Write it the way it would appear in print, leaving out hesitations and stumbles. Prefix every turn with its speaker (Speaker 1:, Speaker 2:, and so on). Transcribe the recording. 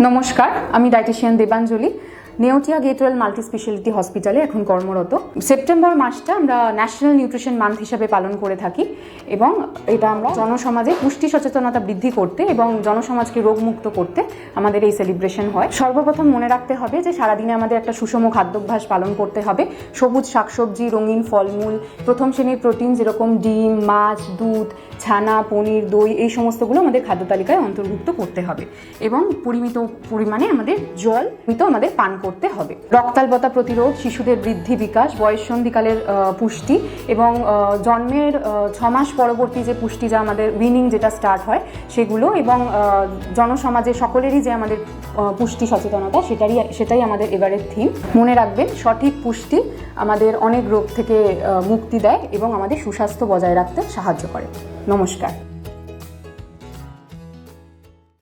Speaker 1: নমস্কার, আমি dietician Debanjali Neotia Getwell multi speciality হসপিটালে এখন কর্মরত। সেপ্টেম্বর মাসটা আমরা ন্যাশনাল নিউট্রিশন মান্থ হিসাবে পালন করে থাকি এবং এটা আমরা জনসমাজে পুষ্টি সচেতনতা বৃদ্ধি করতে এবং জনসমাজকে রোগমুক্ত করতে আমাদের এই সেলিব্রেশন হয়। সর্বপ্রথম মনে রাখতে হবে যে সারাদিনে আমাদের একটা সুষম খাদ্যাভ্যাস পালন করতে হবে। সবুজ শাকসবজি, রঙিন ফলমূল, প্রথম শ্রেণীর প্রোটিন যেরকম ডিম, মাছ, দুধ, ছানা, পনির, দই এই সমস্তগুলো আমাদের খাদ্য তালিকায় অন্তর্ভুক্ত করতে হবে এবং পরিমিত পরিমাণে আমাদের জল আমাদের পান করতে হবে। রক্তাল্পতা প্রতিরোধ, শিশুদের বৃদ্ধি বিকাশ, বয়ঃসন্ধিকালের পুষ্টি এবং জন্মের 6 মাস পরবর্তী যে পুষ্টি যা আমাদের উইনিং যেটা স্টার্ট হয় সেগুলো এবং জনসমাজে সকলেরই যে আমাদের পুষ্টি সচেতনতা সেটাই আমাদের এবারের থিম। মনে রাখবেন, সঠিক পুষ্টি আমাদের অনেক রোগ থেকে মুক্তি দেয় এবং আমাদের সুস্বাস্থ্য বজায় রাখতে সাহায্য করে। নমস্কার।